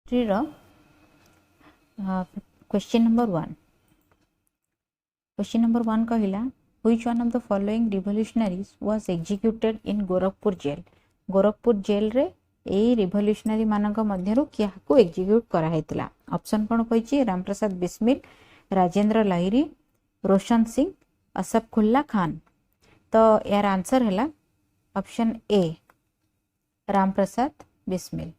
Question number 1 कहला which one of the following revolutionaries was executed in Gorakhpur jail रे a revolutionary मानक मध्यरु क्या एग्जीक्यूट करा हैतिला ऑप्शन कोन कहिछि रामप्रसाद बिस्मिल राजेंद्र लाहिरी रोशन सिंह असफुल्ला खान तो यार आंसर है ऑप्शन ए रामप्रसाद बिस्मिल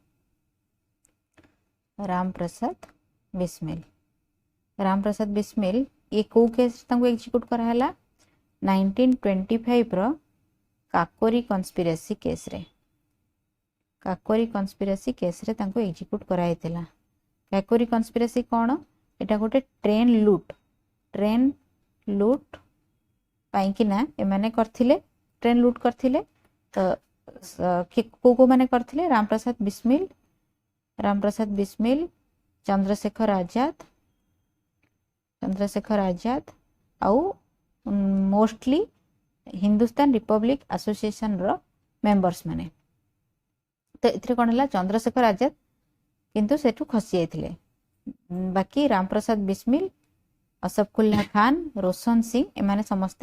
ये को केस तांको एग्जीक्यूट करा हला 1925 रो काकोरी कॉन्स्पिरेसी केस रे तांको एग्जीक्यूट करा हैतिला काकोरी कॉन्स्पिरेसी कोन एटा गोटे ट्रेन लूट पाइकिना एमाने करथिले ट्रेन लूट करथिले तो को माने करथिले रामप्रसाद बिस्मिल चंद्रशेखर आजाद आउ मोस्टली हिंदुस्तान रिपब्लिक एसोसिएशन रो मेंबर्स माने तो इथरे कोन हला चंद्रशेखर आजाद किंतु सेठु खसी जाइथिले बाकी रामप्रसाद बिस्मिल असफुल्ला खान रोशन सिंह एमाने समस्त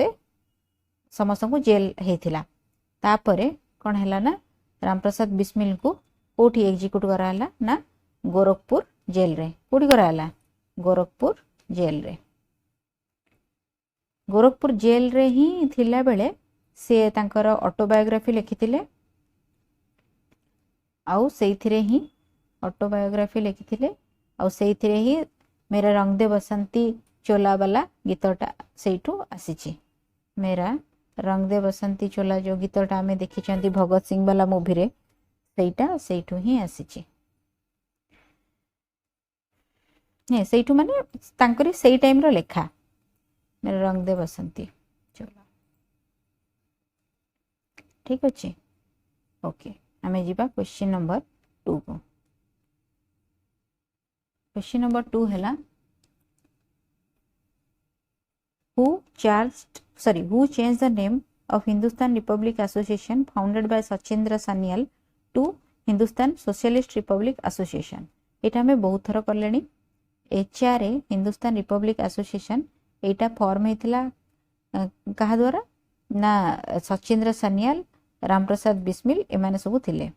को जेल हेथिला तापरे कोन हला ना रामप्रसाद बिस्मिल को कोठी एग्जीक्यूट करा हला ना गोरखपुर जेल रे कोठी करा हला गोरखपुर जेल रे ही थिला बेले से तांकर ऑटोबायोग्राफी लिखिथिले आउ सेइथिरे ही ऑटोबायोग्राफी लिखिथिले आउ सेइथिरे ही मेरा रंग दे बसंती चोला वाला गीतटा सेइठू आसीची मेरा रंग दे बसंती चोला जो गीतटा आमे देखिचंती भगत सिंह वाला मूवी रे सेइटा सेइठू ही आसीची ने सेइठू माने तांकरी सेइ टाइम रो लेखा मेरा रंग दे बसंती चोला ठीक अछि ओके आमे जीबा क्वेश्चन नंबर 2 को क्वेश्चन नंबर 2 हैला who changed the name of Hindustan Republic Association founded by Sachindra Sanyal to Hindustan Socialist Republic Association एटा में बहुत थर करलेनी एचआरए हिंदुस्तान रिपब्लिक एसोसिएशन एटा फॉर्म हेतिला कहा द्वारा ना सचिंद्र सान्याल रामप्रसाद बिस्मिल एमाने सब थिले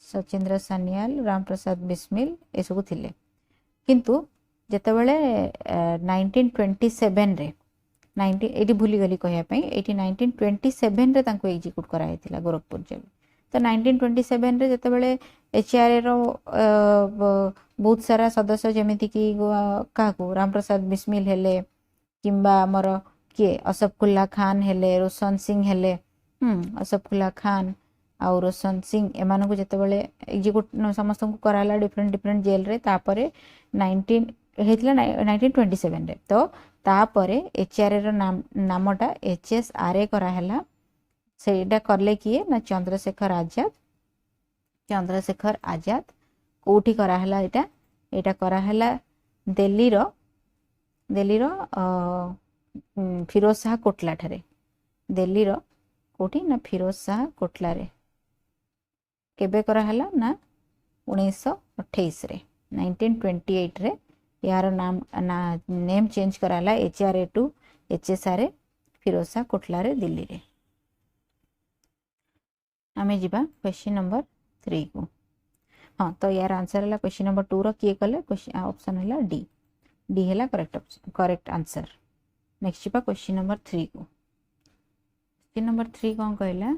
सचिंद्र सान्याल रामप्रसाद बिस्मिल ए सब थिले किंतु जेतेबेले 1927 रे 90 एटी भूली गली कहया पई 1927 रे तांको एग्जीक्यूट करा हेतिला गोरखपुर जेल तो 1927 रे जेतेबेले एचआरए रो बहुत सारा सदस्य जेमिति कि काको रामप्रसाद बिस्मिल हेले किंबा हमर के असफुल्ला खान हेले रोशन सिंह हेले असफुल्ला खान और रोशन सिंह एमान को जेतेबेले एग्जीक्यूट समस्त को कराला डिफरेंट जेल रे तापरे 1927 रे तो तापरे एचआरए रो नामटा एचएसआरए करा हला सेटा करले किए ना चंद्रशेखर आजाद कोठी करा हला एटा करा हला दिल्ली रो फिरोज शाह कोटला ठरे दिल्ली रो कोठी ना फिरोज शाह कोटला रे केबे करा हला ना 1928 रे 1928 रे यार नाम नेम चेंज कराला HRA to HSRA Firoz Shah Kotla रे दिल्ली रे आमे जीबा क्वेश्चन नंबर 3 को हां तो यार आंसर हला क्वेश्चन नंबर 2 रो किए कले क्वेश्चन ऑप्शन हला डी हला करेक्ट आंसर नेक्स्ट जीबा क्वेश्चन नंबर 3 को क्वेश्चन नंबर 3 कोन कहला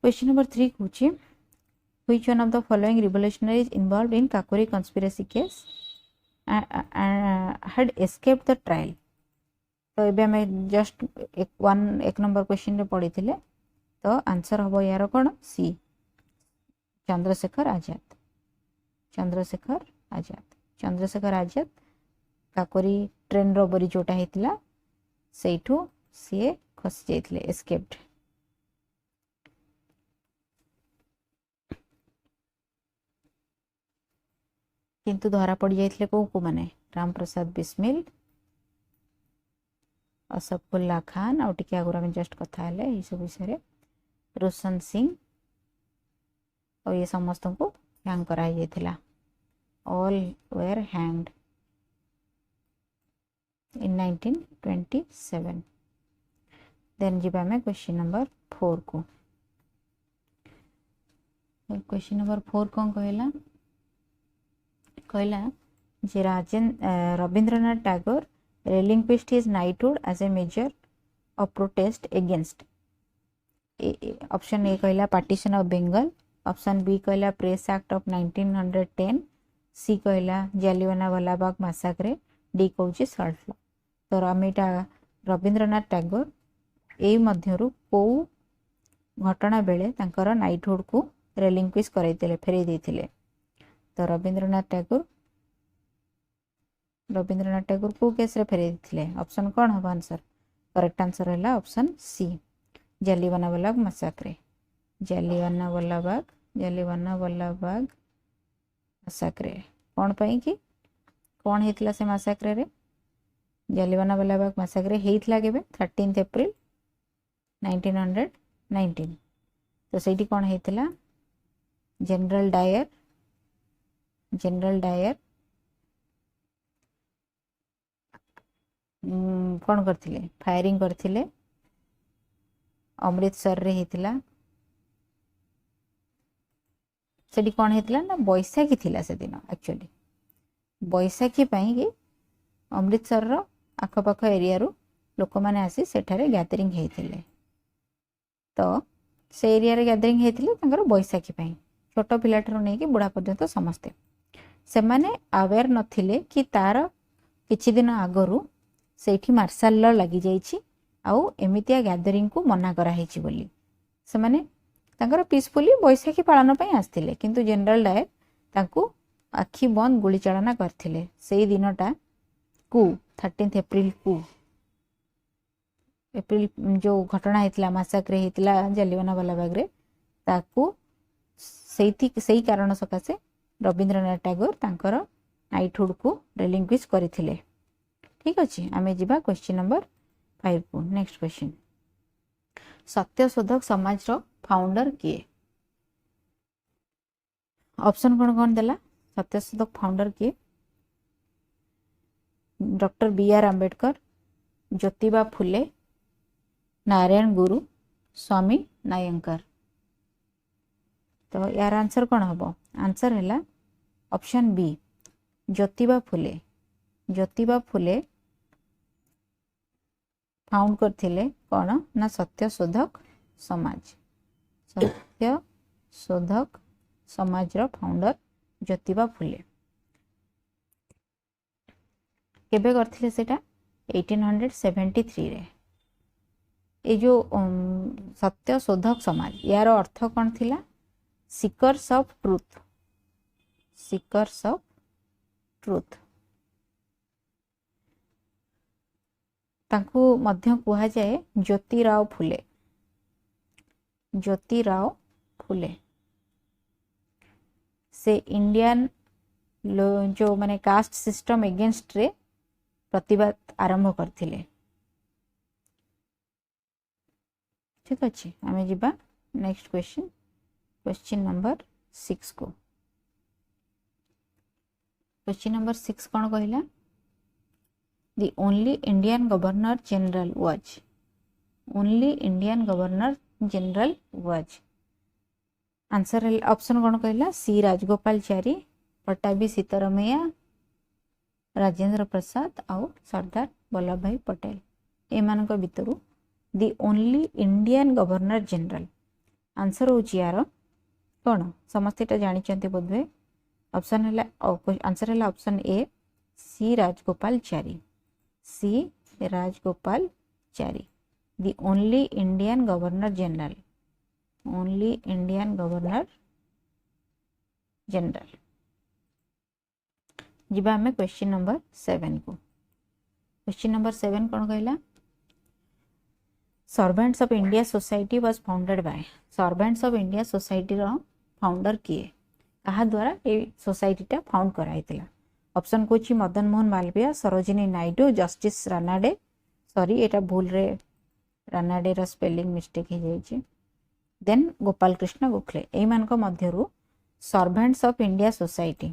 क्वेश्चन नंबर 3 पूछे which one of the following revolutionaries involved in Kakori conspiracy case had escaped the trial तो एबे हमें जस्ट एक नंबर क्वेश्चन रे पढ़ी थिले तो आंसर हबो यार कोन सी चंद्रशेखर आजाद काकोरी ट्रेन रोबरी जोटा हेतिला सेठू से खस जाइथिले एस्केप्ड किंतु धरा पड़ जाइथिले को माने रामप्रसाद बिस्मिल असफुल्ला खान और टिके आगुरा में जस्ट कथा है सब विषय रोशन सिंह और ये समस्त को हैंग करा जाइथिला all were hanged in 1927 then जिबा में क्वेश्चन नंबर 4 को क्वेश्चन नंबर 4 कौन कहला कहला जे Rabindranath Tagore relinquished his knighthood as a measure of protest against option A कहला partition of Bengal option B कहला प्रेस एक्ट ऑफ 1910 सी कहला जालियानवाला बाग मैसाक्रे डी कहूँ सल्ट लॉ तो आम यहाँ रविंद्रनाथ टैगोर ए मध्यरु को घटना बेले तांकर नाइटहुड को रेलिंक्विश करैतिले फेरै दैथिले तो रविंद्रनाथ टैगोर को केस रे फेरै दैथिले ऑप्शन कौन हम आंसर करेक्ट आंसर है ऑप्शन सी जालियानवाला बाग मैसाक्रे जालियानवाला बाग मैसाक्रे कौन पई कि कौन हेतला से मैसाक्रे रे जालियानवाला बाग मैसाक्रे हेतला केबे 13 अप्रैल 1919 तो सेठी कौन हेतला जनरल डायर कौन करथिले फायरिंग करथिले अमृतसर रे हेतला सेठी कौन हेतला ना बैसाखी थिला से दिन एक्चुअली बैसाखी पई कि अमृतसर रो आखपाख एरिया रो लोक माने आसी सेठारे गैदरिंग हेतिले तो से एरिया रे गैदरिंग हेतिले तांकर बैसाखी पई छोट पिलाठरो नै कि बुढ़ा पर्यंत समस्ते से माने अवेयर नथिले कि तार किछि दिन आगरु सेठी मार्शल लॉ लागि जाइछि आउ एमितिया गैदरिंग को मना करा हेछि बोली से माने तांकर पीसफुली बैसाखी पालन पई आस्थिले किंतु जनरल डायर तांकू आखि बंद गुली चालना करथिले सेई दिनटा को 13 अप्रैल को एप्रिल जो घटना हेतला मैसाक्रे हेतला जालियानवाला बाग रे ताकू सेई कारण सकासे रविंद्रनाथ टैगोर तांकर नाइटहुड को रेलिंक्विश करथिले ठीक अछि आमे जिबा क्वेश्चन नंबर 5 को नेक्स्ट क्वेश्चन सत्यशोधक समाज रो फाउंडर किए ऑप्शन कौन कौन देला सत्यशोधक फाउंडर किए doctor B R Ambedkar Jyotiba Phule Narayana Guru Swami नायंकर तो यार आंसर कौन हम आंसर है option B Jyotiba Phule found करथिले कौन ना सत्यशोधक समाज रो फाउंडर ज्योतिबा फुले केबे करथिले सेटा 1873 रे ए जो सत्यशोधक समाज यार अर्थ कौन थिला सीकर्स ऑफ ट्रुथ तांकू मध्य कुहा जाए ज्योतिराव फुले से इंडियन जो माने कास्ट सिस्टम एगेंस्ट रे प्रतिवाद आरंभ करथिले ठीक अच्छे आमे जिबा नेक्स्ट क्वेश्चन नंबर 6 को क्वेश्चन नंबर 6 कौन कहला The only Indian Governor General was answer option कौन कहला सी राजगोपालचारी पट्टाभी सीतारामैया राजेंद्र प्रसाद आउ सरदार वल्लभ भाई पटेल एमान भितर the only Indian governor general answer होची यार कौन समस्ते जानी बोधे ऑप्शन है आंसर है option A C Rajagopalachari the only Indian governor general जिबा हमें क्वेश्चन नंबर 7 को क्वेश्चन नंबर 7 कौन कहला servants of India society was founded by servants of India society रो फाउंडर किए कहा द्वारा ए सोसाइटी फाउंड कराइतिला ऑप्शन कोची मदन मोहन मालवीय सरोजिनी नायडू जस्टिस रानाडे सॉरी एटा भूल रे रानाडे रो स्पेलिंग मिस्टेक हो जाइए देन गोपाल कृष्ण गोखले एई मान को मध्यरु servants of India society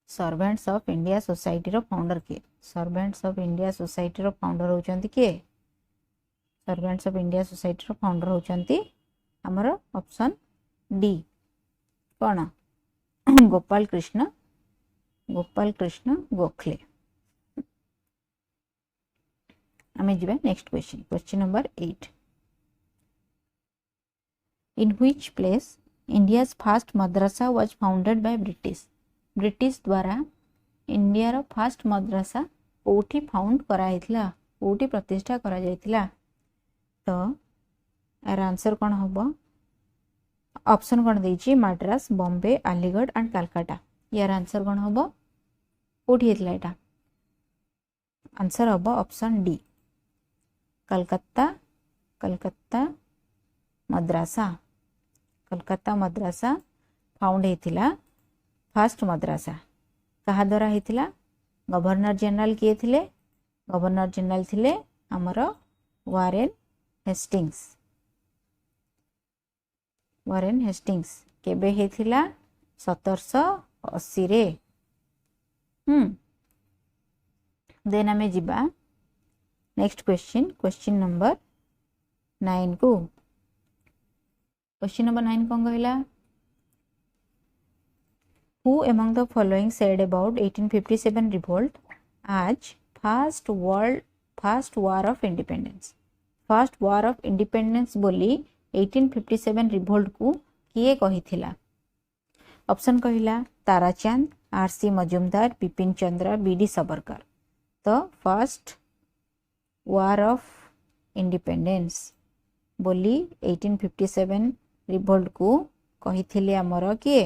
servants of India society रो फाउंडर किए सर्वेंट्स ऑफ इंडिया सोसाइटी रो फाउंडर होचंती किए सर्वेंट्स ऑफ इंडिया सोसाइटी रो फाउंडर होचंती हमर ऑप्शन डी कौन गोपाल कृष्ण गोखले आमे जिबा next question number 8 in which place India's first madrasa was founded by British द्वारा इंडिया रो फर्स्ट मद्रासा कोठी फाउंड कराइथिला कोठी प्रतिष्ठा करा जाइथिला तो यार आंसर कौन हम ऑप्शन कौन देछि मद्रास बॉम्बे अलीगढ़ एंड कलकत्ता यार आंसर कौन हम कोठी हेतला एटा आंसर हम ऑप्शन डी कलकत्ता मद्रासा फाउंड हेतिला फर्स्ट मद्रासा कहा द्वारा हेतिला गवर्नर जनरल किए थिले गवर्नर जनरल थिले हमर वारेन हेस्टिंग्स केबे हेतिला 1780 रे देन आमे जिबा नेक्स्ट क्वेश्चन नंबर 9 को क्वेश्चन नंबर 9 कौन कहला Who among the following said about 1857 revolt as first war of independence बोली 1857 रिवोल्ट को किए कहिथिला ऑप्शन कहला ताराचंद आरसी मजुमदार बिपिन चंद्र बीडी सावरकर तो फर्स्ट वार ऑफ इंडिपेंडेंस बोली 1857 रिवोल्ट को कहिथिले हमर किए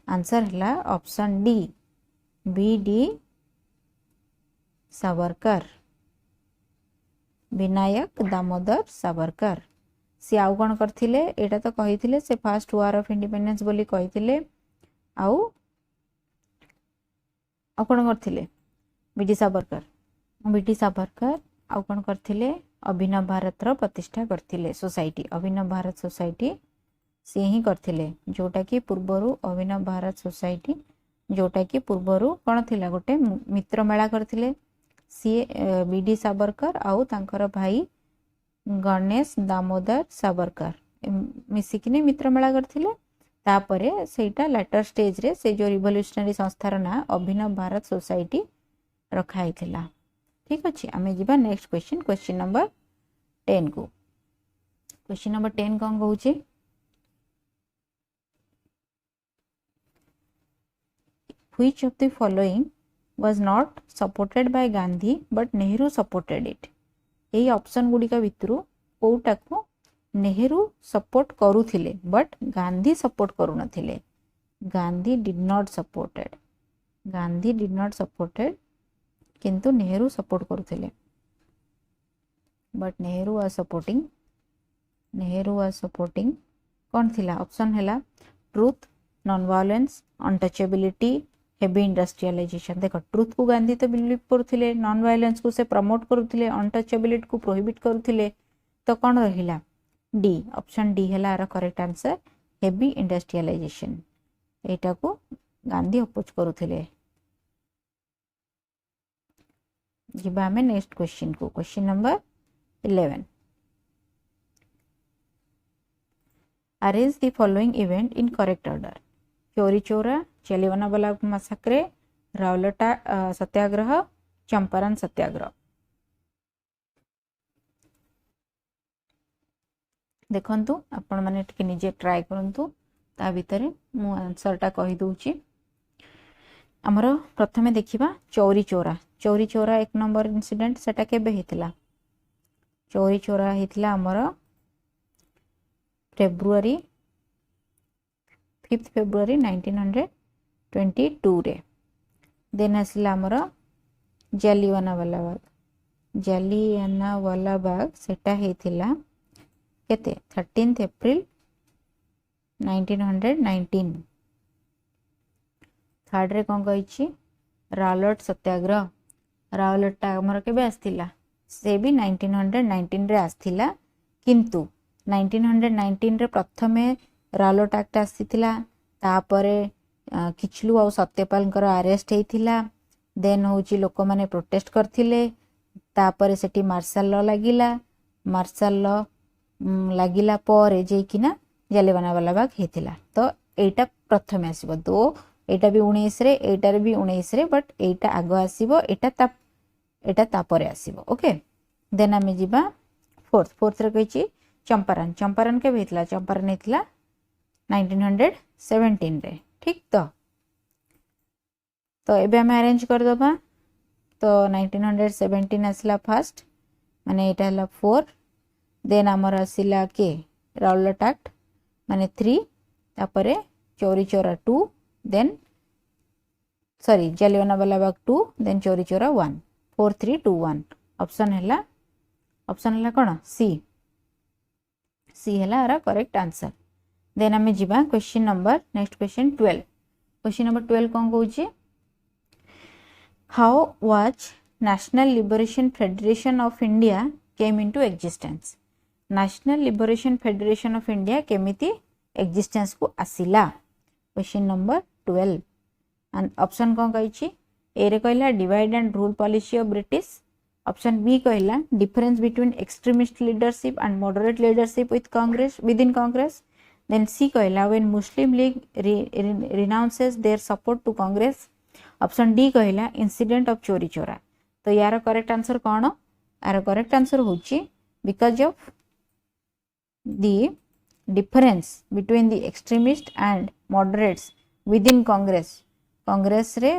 आंसर है option D B D Savarkar Vinayak Damodar Savarkar सी आउ कौन करथिले एटा तो कहिथिले से फर्स्ट वार ऑफ इंडिपेंडेंस बोली कहिथिले आउ कौन करथिले बीडी सावरकर आउ कौन करथिले अभिनव भारत रो प्रतिष्ठा करथिले सोसाइटी अभिनव भारत सोसाइटी से ही करथिले जोटा कि पूर्वरु अभिनव भारत सोसाइटी जोटा कि पूर्वरु कौन थिला गोटे मित्र मेला करथिले सी बीडी सावरकर आउ तांकर भाई गणेश दामोदर सावरकर मिसिकिने मित्र मेला करथिले तापरे सेटा लेटर स्टेज रे से जो रिवोल्यूशनरी संस्थार ना अभिनव भारत सोसाइटी रखा हिथिला ठीक अछि आमे जिबा नेक्स्ट क्वेश्चन नंबर 10 को क्वेश्चन नंबर 10 कोन कहूची Which of the following was not supported by Gandhi but Nehru supported it? यही ऑप्शन गुडी का भितरु कोउटा को नेहरू सपोर्ट करूथिले बट गांधी सपोर्ट करू नथिले गांधी डिड नॉट सपोर्टेड किंतु नेहरू सपोर्ट करूथिले बट नेहरू वाज सपोर्टिंग कौन थिला ऑप्शन हैला truth non violence untouchability heavy industrialisation देख ट्रुथ को गांधी तो बिलीव करुथिले नॉन वायलेंस को से प्रमोट करुथिले अनटचेबिलिटी को प्रोहिबिट करुथिले तो कौन रहिला डी ऑप्शन डी हैला आर करेक्ट आंसर हेवी इंडस्ट्रियलाइजेशन एटा को गांधी अपोज करुथिले जिबा हमें नेक्स्ट क्वेश्चन को question number 11 arrange the following event in correct order चोरी चौरा जलियानवाला बाग मैसाक्रे रावलटा सत्याग्रह चंपारण सत्याग्रह देखंतु आपण माने टिके निजे ट्राई करंतु ता भितरे मु आंसर टा कहि दोउची हमरो प्रथमे देखिबा चोरी चौरा एक नंबर इंसिडेंट सेटा केबे हेतिला चोरी चौरा हेतिला हमरो फेब्रुआरी 5 फेब्रुआरी 1922 रे देन आसला हमरो जालियानवाला बाग सेटा हेतिला केते 13 अप्रैल 1919 थर्ड रे कोन कहिछि रावलट सत्याग्रह रावलटा हमर केबे आस्थिला से भी 1919 रे आस्थिला किंतु 1919 रे प्रथमे रालोट एक्ट आसीथिला तापरे किचलू और सत्यपाल अरेस्ट होता देन हूँ लोक मैंने प्रोटेस्ट करथिले तापरे सेठी मार्शल लॉ लागिला मार्शल लॉ लागिला पर जेकिना जालियानवाला बाग होता तो एटा प्रथम आसीबो दो एटा भी 19 रे एटार भी 19 रे बट एटा आग आसीबो एटा तापरे आसीबो ओके देन आमे जिबा फोर्थ रे कहिची चंपारण के हेतला चंपारण हेतला 1917 रे ठीक तो एबे हमें अरेंज कर दबा तो 1917 आसला फर्स्ट माने एटा हला 4 देन हमर आसिला के राउलट एक्ट माने 3 तापरे चोरी चोरा 2 देन सॉरी जालियानवाला बाग 2 देन चोरी चोरा 1 4 3 2 1 ऑप्शन हला कोन सी हला आरा करेक्ट आंसर देन हमें जिबा क्वेश्चन नंबर नेक्स्ट क्वेश्चन 12 कोन कहूची how was national liberation federation of India came into existence national liberation federation of India केमिति एक्जिस्टेंस को आसिला क्वेश्चन नंबर 12 एंड ऑप्शन कोन कहूची ए रे कहला divide and rule policy of British option B कहला difference between extremist leadership and moderate leadership within Congress then C कहला when Muslim League renounces their support to Congress option D कहला incident of Chauri चोरा तो यार करेक्ट आंसर कौन यार करेक्ट आंसर होची because of the difference between the extremist and moderates with in Congress रे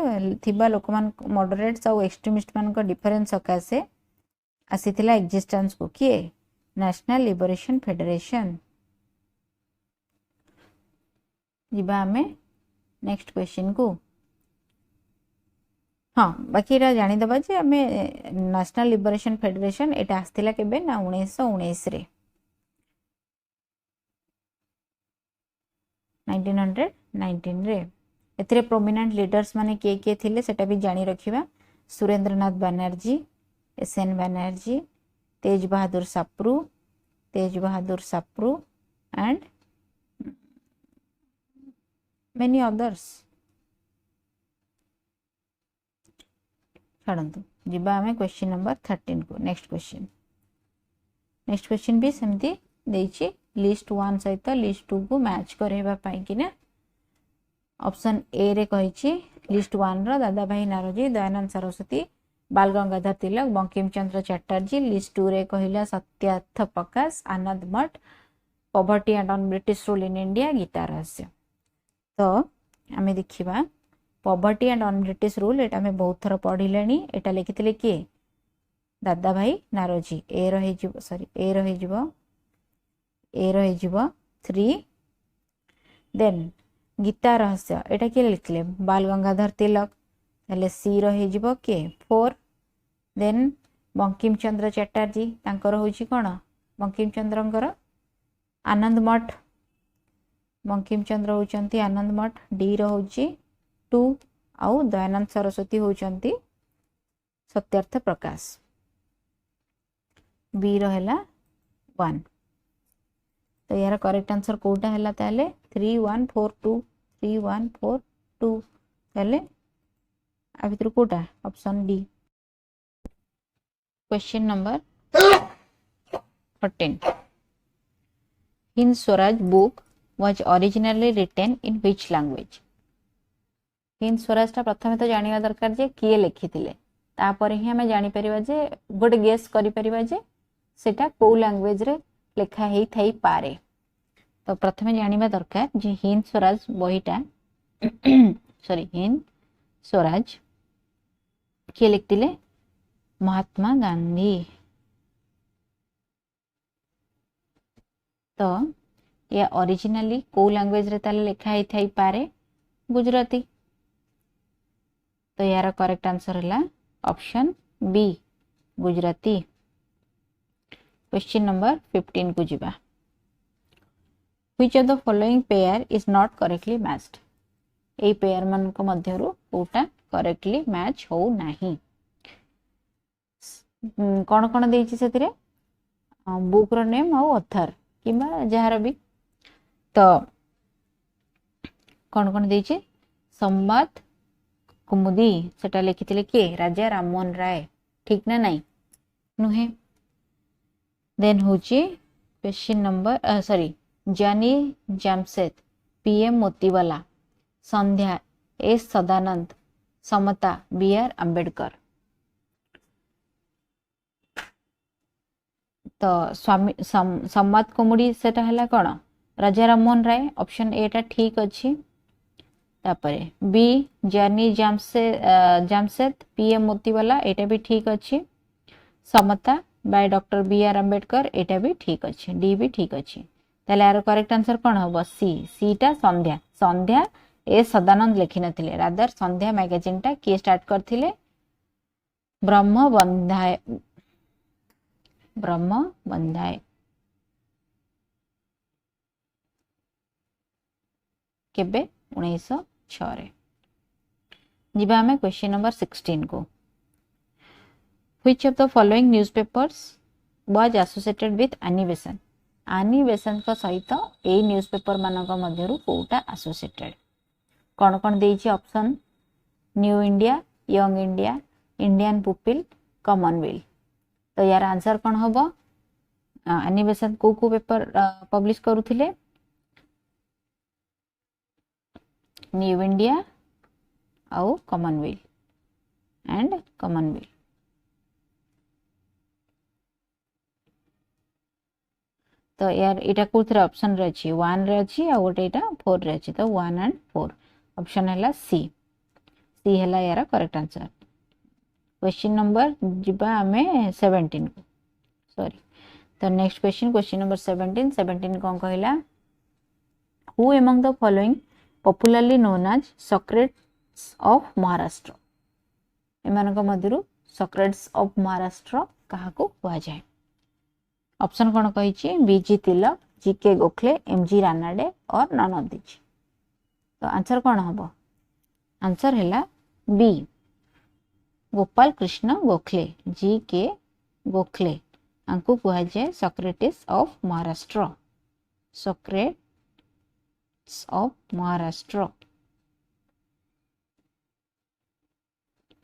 थिबा लोक मान मॉडरेट्स और एक्सट्रीमिस्ट मान को डिफरेंस सकासे आसीथिला एक्जिस्टेंस को किए नेशनल लिबरेशन फेडरेशन जिबा हमें नेक्स्ट क्वेश्चन को हाँ बाकी जानी दबा जे हमें नेशनल लिबरेशन फेडरेशन एटा आस्थिला केबे ना 1919 रे 1919 रे एतरे प्रोमिनेंट लीडर्स माने के थिले सेटा भी जानी रखिबा Surendranath Banerjee SN Banerjee Tej Bahadur Sapru and many others छाड़ू जीवा आम क्वेश्चन नंबर 13 को नेक्स्ट क्वेश्चन भी सेमती देछि लिस्ट 1 सहित लिस्ट 2 को मैच करबा पाई कि ना ऑप्शन ए रे कहिछि लिस्ट 1 रो दादा भाई नारोजी दयानंद सरस्वती बाल गंगाधर तिलक बंकिम चंद्र चटर्जी लिस्ट 2 रे कहिला Satyarth Prakash Anand Math poverty and un British rule in India Gita Rahasya तो आमे देखिबा poverty and un British rule एटा में बहुत थर पढ़िलेनी एटा लिखिथिले किए दादा भाई नारोजी ए रही जीवो 3 देन गीता रहस्य एटा के लिखले बाल गंगाधर तिलक तले सी रही जीवो के 4 देन बंकिम चंद्र चटर्जी तांकर होची कोन बंकिम चंद्रंकर आनंद मठ बंकिम चंद्र होचंती आनंद मठ डी रहुची 2 आउ दयानंद सरस्वती होचंती सत्यार्थ प्रकाश बी रहेला 1 तो यार करेक्ट आंसर कोटा हैला ताले 3142 3142 ताले आ भितर कोटा option D question number 14 Hind Swaraj book was originally written in which language Hind Swaraj टा प्रथमे तो जानिबा दरकार जे किए लिखिथिले तापर ही हमें जानि परिबा जे गोटे गेस करि परिबा जे सेटा को लैंग्वेज रे लिखा हेई थाई पारे तो प्रथमे जानिबा दरकार जे हिंद स्वराज बहिटा सॉरी हिंद स्वराज किए लिखतिले महात्मा गांधी तो या ओरिजिनली को लैंग्वेज रे ताले लिखा हेई थाई पारे गुजराती तो यार करेक्ट आंसर है option B Gujarati question number 15 को जीवा which of the following pair is not correctly matched a pair मान को मध्यरु कोटा करेक्टली मैच हो नाही कोन कोन देछि सेतिरे बुक रो नेम और ऑथर किंबा जार भी तो कौन कौन देछि संवाद कुमुदी सेटा लिखिथिले किए राजा राममोहन राय ठीक ना नहीं नुहे देन होची क्वेश्चन नंबर सॉरी जानी जामशेद पीएम मोतीवाला संध्या एस सदानंद समता बीआर अंबेडकर तो स्वामी संवाद कुमुदी सेटा हला कोन राजा राममोहन राय ऑप्शन ए टा ठीक अछि तापरे बी जानी जामशेद पीएम मोतीवाला एटा भी ठीक अछि समता बाय डॉक्टर बीआर अंबेडकर एटा भी ठीक अछि डी भी ठीक अछि ताले यार करेक्ट आंसर कोन होबो सी सी टा संध्या संध्या ए सदानंद लिखि नथिले रादर संध्या मैगजीन टा के स्टार्ट करथिले ब्रह्मबंधाय केबे 1906 रे जिबा हमें क्वेश्चन नंबर 16 को Which of the following newspapers was associated with Annie Besant? Annie Besant को सहित ए न्यूज़पेपर मानक मध्यरु कोटा एसोसिएटेड कौन कौन देछि option New India Young India Indian Pupil Commonwealth तो यार आंसर कौन होबो एनी बेसंत को पेपर पब्लिश करूथिले न्यू इंडिया आउ कॉमनवेल्थ एंड कॉमनवेल्थ तो यार इटा कोथरे ऑप्शन रे अछि 1 रे अछि आ गोटे इटा 4 रे अछि तो 1 एंड 4 ऑप्शन हैला सी सी हैला यार करेक्ट आंसर क्वेश्चन नंबर जिबा हमें 17 को सॉरी तो नेक्स्ट क्वेश्चन नंबर 17 कोन कहला who among the following popularly known as Socrates of Maharashtra एमानक मध्यरु सॉक्रेट्स ऑफ महाराष्ट्र कहा को कहा जाय ऑप्शन कौन कही BG Tilak GK Gokhale MG Ranade और नन ऑफ दिस तो आंसर कौन हम आंसर है बी गोपाल कृष्ण गोखले जीके गोखले आंकु कहा जाए Socrates of Maharashtra Socrates of Maharashtra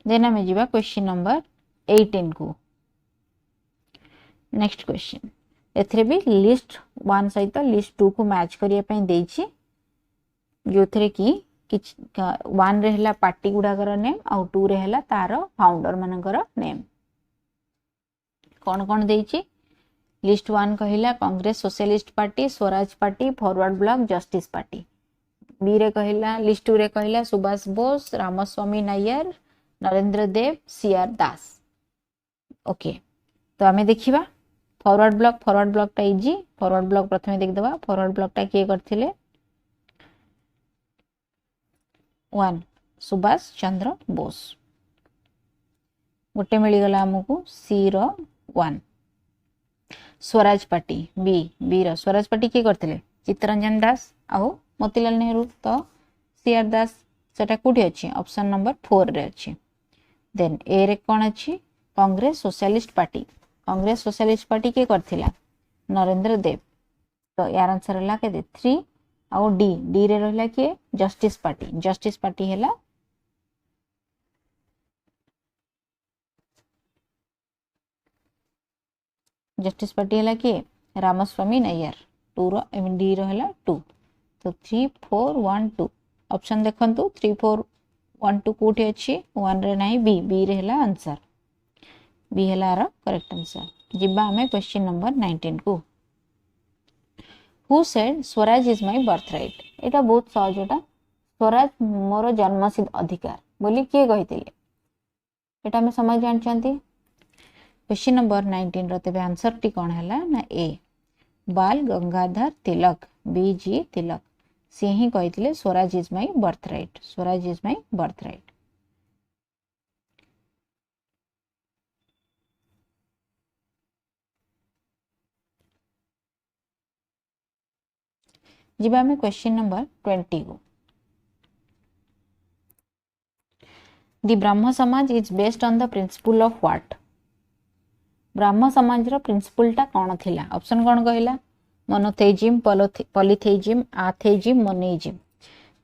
then हमें जीवा क्वेश्चन नंबर 18 को नेक्स्ट क्वेश्चन एथरे भी लिस्ट 1 सहित लिस्ट 2 को मैच करिया पई देछि जो थरे की 1 रे हला पार्टी गुडाकर नेम आ 2 रे हला तार फाउंडर मानकर नेम कौन कौन देछि लिस्ट 1 कहिला Congress socialist party Swaraj party forward bloc justice party B रे कहिला लिस्ट 2 रे कहिला सुभाष बोस रामस्वामी नायर नरेंद्र देव सीआर दास ओके तो हमें देखिबा फॉरवर्ड ब्लॉक टा इजी फॉरवर्ड ब्लॉक प्रथमे देख दबा फॉरवर्ड ब्लॉक टा किए करथिले 1 सुभाष चंद्र बोस गोटे मिली गला हमकु सी रो 1 स्वराज पार्टी बी रो स्वराज पार्टी किए करथिले चित्तरंजन दास आउ मोतीलाल नेहरू तो सीआर दास सेटा कोठी अछि ऑप्शन नंबर 4 रे अछि देन ए रे कोन अछि कांग्रेस सोशलिस्ट पार्टी के करथिला नरेंद्र देव तो यार आंसर हला के 3 आउ डी रे रहला के जस्टिस पार्टी हला जस्टिस पार्टी हला के रामस्वामी नायर 2 रो डी रहला 2 तो 3 4 1 2 ऑप्शन देखंतु 3 4 1 2 कोठी अछि 1 रे नाही बी रहला आंसर बी हला रो करेक्ट आंसर जिबा हमें क्वेश्चन नंबर 19 को who said Swaraj is my birthright एटा बहुत सहज एटा स्वराज मोर जन्मसिद्ध अधिकार बोली के कहितिले एटा हम समझ जानचंती क्वेश्चन नंबर 19 रो तबे आंसर टी कोन हला ना ए बाल गंगाधर तिलक बी जी तिलक से ही कहितिले स्वराज इज माय बर्थराइट जिबा में क्वेश्चन नंबर 20 को दी ब्रह्म समाज is based on the principle of what ब्रह्म समाज रो प्रिंसिपल टा कोन थिला ऑप्शन कोन कहिला मोनोथेइज्म, पॉलीथेइज्म, आथेइज्म, मोनिज्म।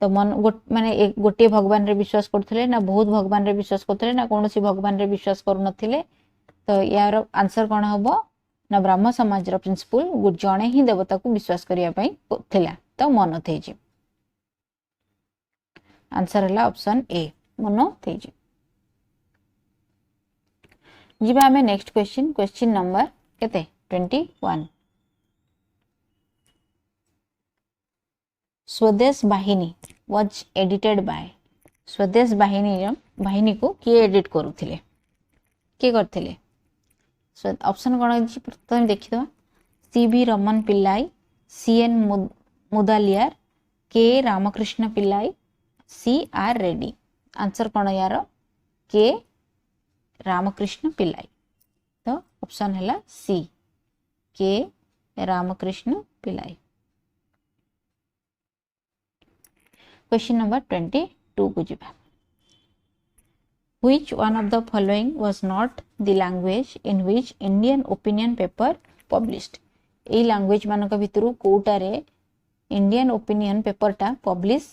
तो माने गोटे भगवान रे विश्वास करथिले ना बहुत भगवान रे विश्वास करथिले ना कोनोसी भगवान रे विश्वास करू नथिले। तो यार आंसर कोन हबो ना ब्रह्म समाज रो प्रिंसिपल जणे ही देवता को विश्वास करिया पई थिला। तो मोनोथेइज्म आंसर हला ऑप्शन ए मोनोथेइज्म। जिबा हमें नेक्स्ट क्वेश्चन नंबर केते 21। स्वदेश वाहिनी वाज एडिटेड बाय। स्वदेश वाहिनी को किए एडिट करूथिले किए करथिले। ऑप्शन कोन अछि प्रथम देखिदवा। CV Raman Pillai, CN Mudaliar, K Ramakrishna Pillai, C R Reddy. Answer कोन यार के रामकृष्ण पिल्लाई। तो ऑप्शन हैला सी के रामकृष्ण पिल्लाई। क्वेश्चन नंबर 22 को जिबा। Which one of the following was not the language in which Indian opinion paper published? ए लैंग्वेज मानक भितरु कोटारे इंडियन ओपिनियन पेपर टा पब्लिश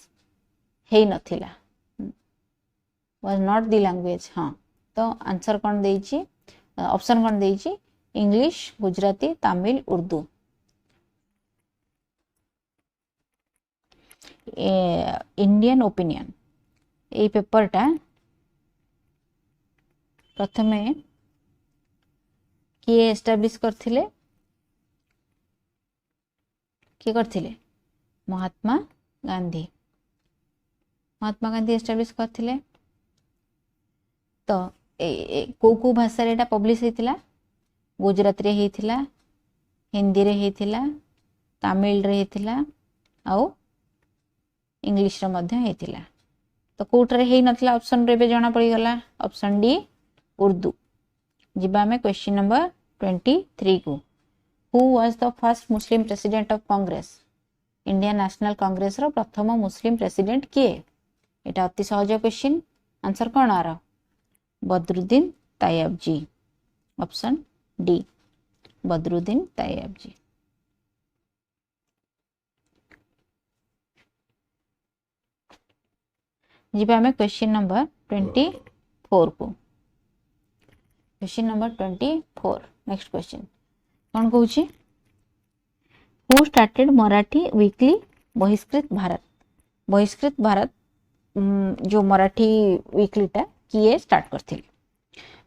हे नथिला। was not the language। हाँ तो आंसर कौन देइछि ऑप्शन कौन देइछि English, Gujarati, Tamil, Urdu. Indian Opinion ए पेपर टा प्रथमे किए एस्टाब्लिश करथिले किए करथिले महात्मा गांधी। महात्मा गांधी एस्टाब्लिश करथिले। तो को भाषा रे एटा पब्लिश हेतिला गुजराती रे हेतिला, हिंदी रे हेतिला, तमिल रे हेतिला आउ इंग्लिश रे मध्य हेतिला। तो कोटरे हे नथिला ऑप्शन रे बे जणा पड़ी गला ऑप्शन डी उर्दू। जिबा में क्वेश्चन नंबर 23 को। Who was the first Muslim president of Congress? Indian National Congress रो प्रथम मुस्लिम प्रेसिडेंट किए? एटा अति सहज क्वेश्चन। आंसर कोन आरो बदरुद्दीन तायब जी। ऑप्शन डी बदरुद्दीन तायब जी। जिबा में क्वेश्चन नंबर 24 को। क्वेश्चन नंबर 24 नेक्स्ट क्वेश्चन कौन कहूची हु स्टार्टेड मराठी वीकली बहिष्कृत भारत? बहिष्कृत भारत जो मराठी वीकली टा किए स्टार्ट करथिले?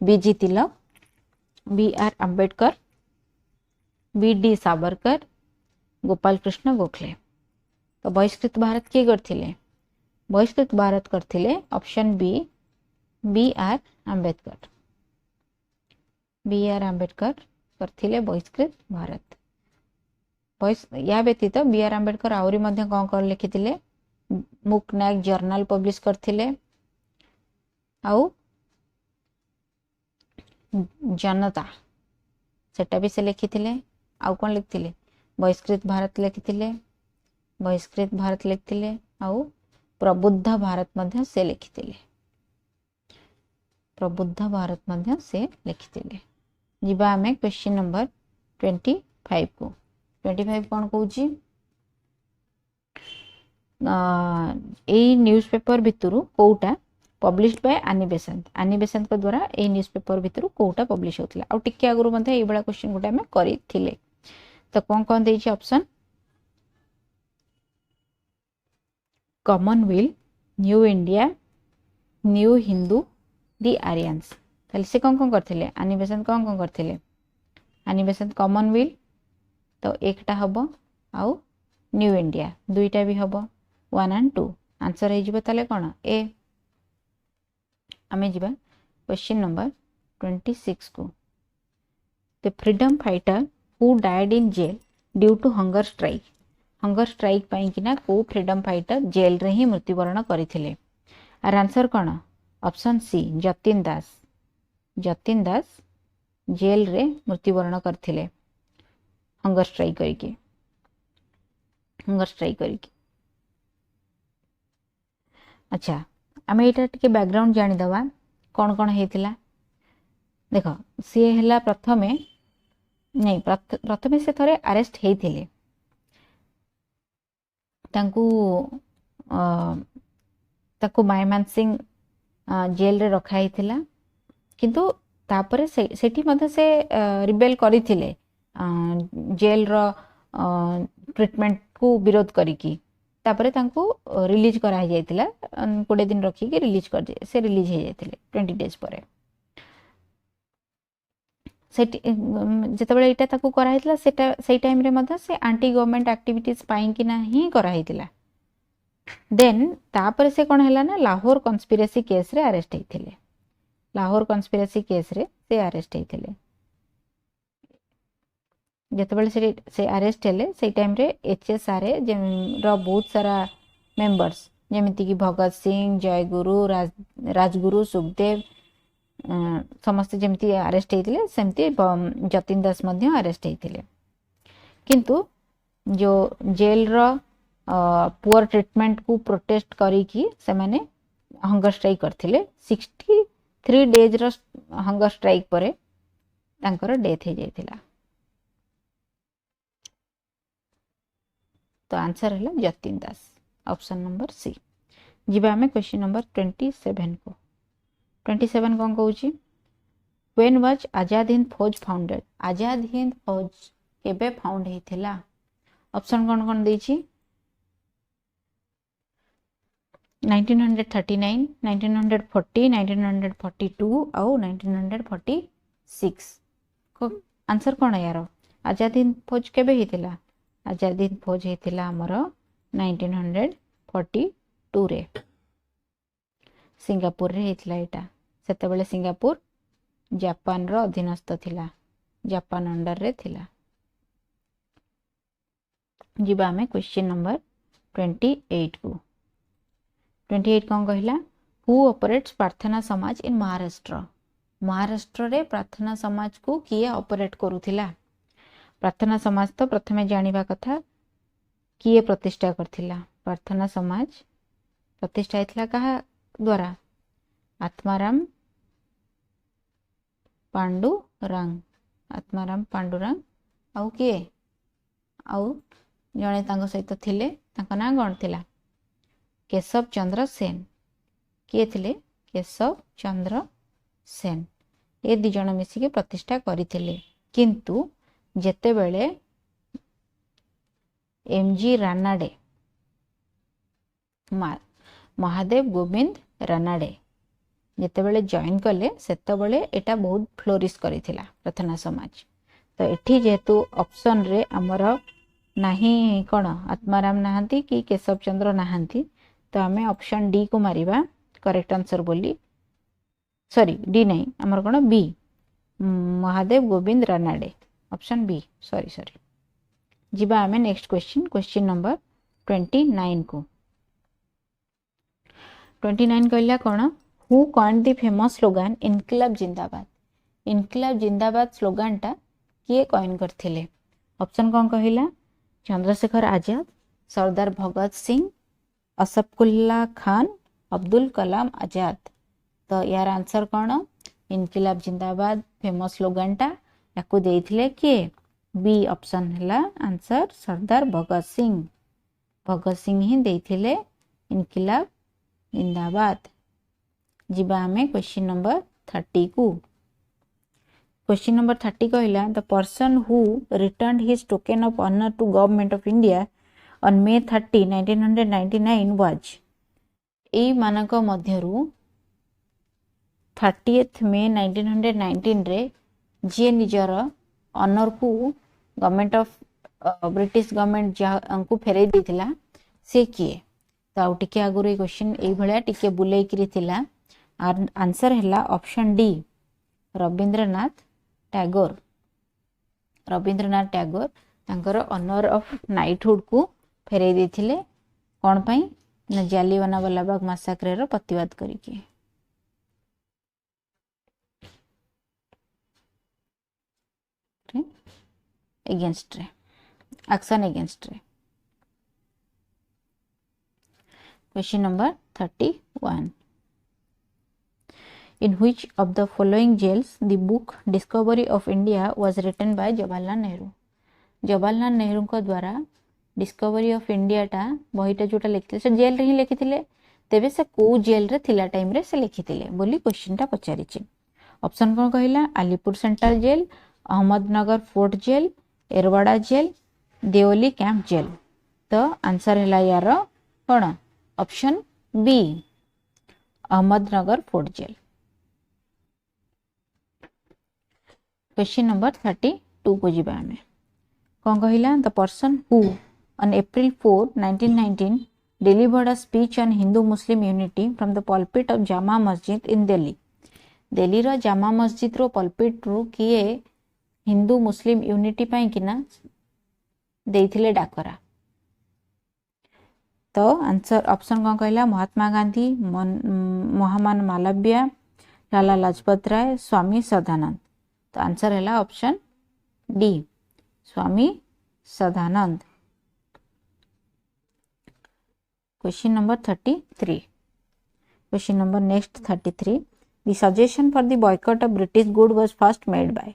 BG Tilak, B R Ambedkar, B D Savarkar, Gopal Krishna Gokhale. तो बहिष्कृत भारत किए करथिले? बहिष्कृत भारत करथिले option B R Ambedkar. B R Ambedkar करथिले बहिष्कृत भारत। या व्यतीत बी आर अंबेडकर आउरी मध्य कौन कर लिखिथिले मुक नायक जर्नल पब्लिश करथिले आउ जनता सेटा भी से लिखिथिले। आउ कौन लिखिथिले बहिष्कृत भारत लिखिथिले, बहिष्कृत भारत लिखिथिले आउ प्रबुद्ध भारत मध्य से लिखिथिले, प्रबुद्ध भारत मध्य से लिखिथिले। जिबा हमें क्वेश्चन नंबर 25 को। 25 कौन कहूची ए न्यूज़पेपर भितरु कोउटा पब्लिश्ड बाय आनी बेसेंट। आनी बेसेंट को द्वारा ए न्यूज़पेपर भितरु कोउटा पब्लिश होतला। आ टिके आगुरु मध्य ए बडा क्वेश्चन गोटे हमें करिथिले। तो कौन देइछि option Commonwealth, New India, New Hindu, the Aryans. ताले से कौन करथिले आनी बेसेंट कौन करथिले आनी बेसेंट कॉमनवेल्थ तो एकटा हबो आउ न्यू इंडिया दुईटा भी हबो 1 and 2। आंसर हे जिवो ताले कोन ए। आमे जिबा क्वेश्चन नंबर 26 को। The freedom fighter who died in jail due to hunger strike. Hunger strike पाई किना को फ्रीडम फाइटर जेल रे ही मृत्युवरण करथिले? आर आंसर कोन option C Jatin Das. Jatin Das jail रे मृत्युवरण करथिले हंगर स्ट्राइक करके। हंगर स्ट्राइक करके अच्छा आमे एटा टिके बैकग्राउंड जानि दवा कौन हेतिला। देखो सी हेला प्रथमे नहीं प्रथमे से थरे अरेस्ट हेतिले तांकू ताकू मायमान सिंह जेल रे रखा हिथिला किंतु तापरे सेठी मधे से रिबेल करिथिले जेल रो ट्रीटमेंट को विरोध करिकी तापरे तांकू रिलीज करा जायतिला 20 दिन रखी के रिलीज कर से रिलीज हे जायतिले 20 डेज परे सेठी जेतबेले इटा ताकू करा हितला सेटा सेई टाइम रे मधे से एंटी गवर्नमेंट एक्टिविटीज पाई कि नाही करा हितला देन तापरे से कोन हैला ना लाहौर कन्स्पिरेसी केस रे अरेस्ट हेथिले लाहौर कन्स्पिरेसी केस रे से अरेस्ट हेथिले जेतबेले से अरेस्ट हेले से टाइम रे एचएसआर रो बहुत सारा मेंबर्स जेमिति कि भगत सिंह जयगुरु राजगुरु सुखदेव समस्त जेमिति अरेस्ट हेथिले सेमति जतिन दास मध्य अरेस्ट हेथिले किंतु जो जेल रो पुअर ट्रीटमेंट को प्रोटेस्ट करी कि से माने हंगर स्ट्राइक करथिले 63 डेज रो हंगर स्ट्राइक परे तांकर डेथ हे जायतिला तो आंसर है जतिन दास ऑप्शन नंबर सी जीवा हमें क्वेश्चन नंबर 27 को 27 कौन कहूची व्हेन वाज आजाद हिंद फौज फाउंडेड आजाद हिंद फौज केबे फाउंड हेथिला ऑप्शन कौन कौन देची 1939 1940 1942 और 1946 को आंसर कौन है यार आजाद हिंद फौज केबे हेथिला आजाद हिंद फौज हेथिला हमर 1942 रे सिंगापुर रे हेथिला एटा सेते बेले सिंगापुर जापान रो अधीनस्थ थिला जापान अंडर रे थिला जीवा हमें क्वेश्चन नंबर 28 को 28 कौन कहला हु ऑपरेट्स प्रार्थना समाज इन महाराष्ट्र महाराष्ट्र रे प्रार्थना समाज को किए ऑपरेट करूथिला प्रार्थना समाज तो प्रथमे जानिबा कथा किए प्रतिष्ठा करथिला प्रार्थना समाज प्रतिष्ठा हेतला कहा द्वारा आत्माराम पांडुरंग आउ किए आउ जने तांको सहित थिले तांको ना कोन थिला केशव चंद्र सेन किए थिले केशव चंद्र सेन ए दि जण मिसी के प्रतिष्ठा करिथिले किंतु जेते बेले एमजी रानाडे महादेव गोविंद रानाडे जेते बेले जॉइन कले सेते बेले एटा बहुत फ्लोरिश करिथिला प्रार्थना समाज तो एठी जेतु ऑप्शन रे हमर नाही कोन आत्माराम नाहंती कि केशव चंद्र नाहंती तो हमें ऑप्शन डी को मारिबा करेक्ट आंसर बोली सॉरी डी नहीं हमर कोन B Mahadev Govind Ranade option B sorry जीवा हमें नेक्स्ट क्वेश्चन नंबर 29 को 29 कहला कोन who coined the famous slogan inquilab zindabad slogan टा किए कॉइन करथिले ऑप्शन कौन कहला चंद्रशेखर आजाद सरदार भगत सिंह असफकुल्ला खान अब्दुल कलाम आजाद तो यार आंसर कौन इनकलाब जिंदाबाद फेमस स्लोगन टा याकू देइथिले किए बी ऑप्शन हला आंसर सरदार भगत सिंह ही देइथिले इनकलाब जिंदाबाद जीवा हमें क्वेश्चन नंबर 30 को क्वेश्चन नंबर 30 कहला the person who returned his token of honour to government of India on May 30 1999 was a मानक मध्यरु 30th May 1919 रे जे निजर ऑनर को गवर्नमेंट ऑफ ब्रिटिश गवर्नमेंट जांकू फेरै दिथिला से किए तो आउ टिके आगुरी क्वेश्चन ए भलिया टिके बुलेई करी थिला आंसर हैला ऑप्शन डी रविंद्रनाथ टैगोर तांकर ऑनर ऑफ नाइटहुड को फेरै दिथिले कोन पई ना जालियानवाला बाग मैसाक्रे रो प्रतिवाद करिके against action against question number 31 in which of the following jails the book discovery of India was written by Jawaharlal Nehru को द्वारा डिस्कवरी ऑफ इंडिया टा बहीटा जोटा लिखिले से जेल रे ही लिखिथिले तेबे से को जेल रे थिला टाइम रे से लिखिथिले बोली क्वेश्चन टा पचारिछि। ऑप्शन कोन कहिला Alipore central jail, Ahmednagar fort jail, Yerwada jail, Deoli camp jail. तो आंसर है यार कौन option B Ahmednagar fort jail. Question number 32 को जीवा हमें कौन कहिला the person who on April 4, 1919 delivered a speech on Hindu Muslim unity from the pulpit of Jama Masjid in Delhi। Delhi रो जामा मस्जिद रो पल्पिट रू किए हिंदू मुस्लिम यूनिटी पाई किना देइथिले डाकरा। तो आंसर ऑप्शन कौन कहला महात्मा गांधी, महामना मालवीय, लाला लाजपत राय, स्वामी सदानंद। तो आंसर है option D Swami Sadanand. Question number 33 question number next 33 The suggestion for the boycott of British good was first made by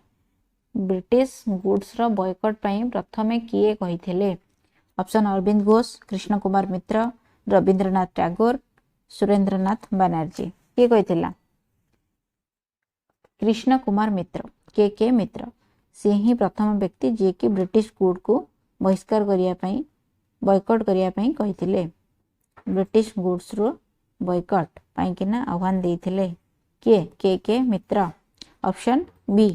British goods रो बॉयकॉट पाई प्रथमे किए कहिथिले। ऑप्शन अरविंद घोष, कृष्ण कुमार मित्र, रविंद्रनाथ टैगोर, सुरेंद्रनाथ बनर्जी। किए कहिथिला कृष्ण कुमार मित्र के मित्र से ही प्रथम व्यक्ति जे कि ब्रिटिश गुड को बहिष्कार करिया पई बॉयकॉट करिया पई कहिथिले। ब्रिटिश गुड्स रो बॉयकॉट पाई किना आह्वान देथिले के मित्र। ऑप्शन बी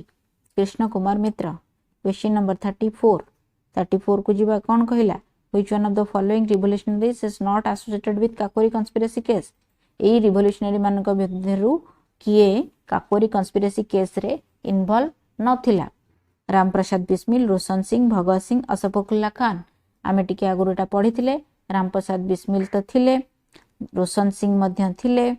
कृष्ण कुमार मित्र। क्वेश्चन नंबर 34 को जीवा कौन कहिला which one of the following revolutionaries is not associated with Kakori conspiracy case. AE revolutionary मानक विरुद्धरु किए काकोरी कन्स्पिरेसी केस रे इन्वॉल्व नथिला। राम प्रसाद बिस्मिल, रोशन सिंह, भगत सिंह, अशफाकुल्ला खान। आमे टिके आगुरटा पढ़िथिले राम प्रसाद बिस्मिल तो थिले, रोशन सिंह मध्य थिले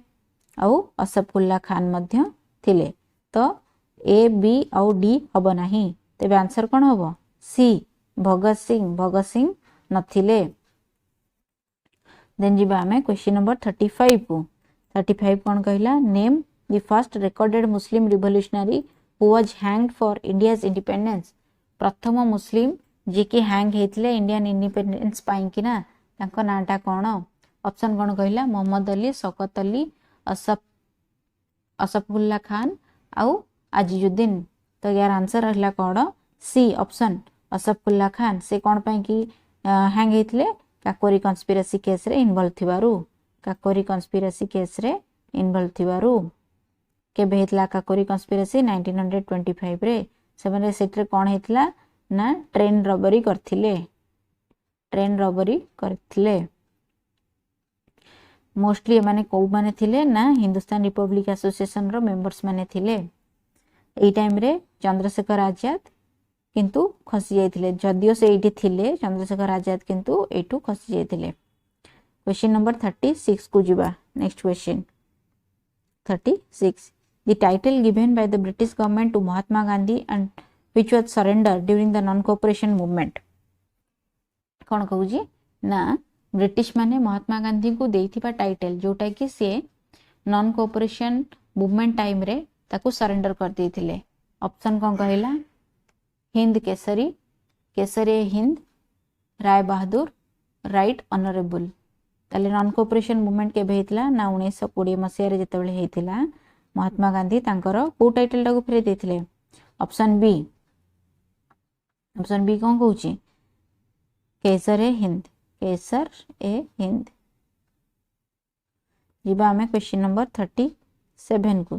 आउ अशफाकुल्ला खान मध्य थिले। तो ए बी आउ डी हब नाही तेबे आंसर कोन हबो सी भगत सिंह नथिले। देन जीवा हमें क्वेश्चन नंबर 35 को 35 कोन कहला name the first recorded Muslim revolutionary who was hanged for India's independence. प्रथम मुस्लिम जे कि हैंग हेथिले इंडियन इंडिपेंडेंस पाई किना तांको नाटा कोन। ऑप्शन कोन कहला मोहम्मद अली, शौकत अली, अशफाकुल्ला खान आउ आजिजुद्दीन। तो यार आंसर रहला कौन सी ऑप्शन अशफाकुल्ला खान। से कौन पाई कि हैंग हेथिले काकोरी कन्स्पिरेसी केस रे इन्वॉल्व थिबारु काकोरी कन्स्पिरेसी केस रे इन्वॉल्व थिबारु। केबे हेतला काकोरी कन्स्पिरेसी 1925 रे सेमने सेटरे कौन हेतला ना ट्रेन रॉबरी करथिले। मोस्टली माने को माने थिले ना हिंदुस्तान रिपब्लिक एसोसिएशन रो मेंबर्स माने थिले। एई टाइम रे चंद्रशेखर आजाद किंतु खसी जाइथिले जदियो से एठी थिले चंद्रशेखर आजाद किंतु एठू खसी जाइथिले। क्वेश्चन नंबर 36 को जीवा next question 36 the title given by the British government to Mahatma Gandhi and which was surrender during the non cooperation movement. कोन कहूजी ना ब्रिटिश माने महात्मा गांधी को देइथिबा टाइटल जोटा कि से नॉन कोऑपरेशन मूवमेंट टाइम रे ताकू सरेंडर कर देइथिले। ऑप्शन कोन कहला हिंद केसरी हिंद, राय बहादुर, राइट ऑनरेबल। ताले नॉन कोऑपरेशन मूवमेंट के हेतला ना 1920 मसिया रे जेतेबेले हेतिला महात्मा गांधी तांकर को टाइटल टाकू फेरे देथिले। ऑप्शन बी कोन कहूची केसर ए हिंद। जीवा हमें क्वेश्चन नंबर 37 को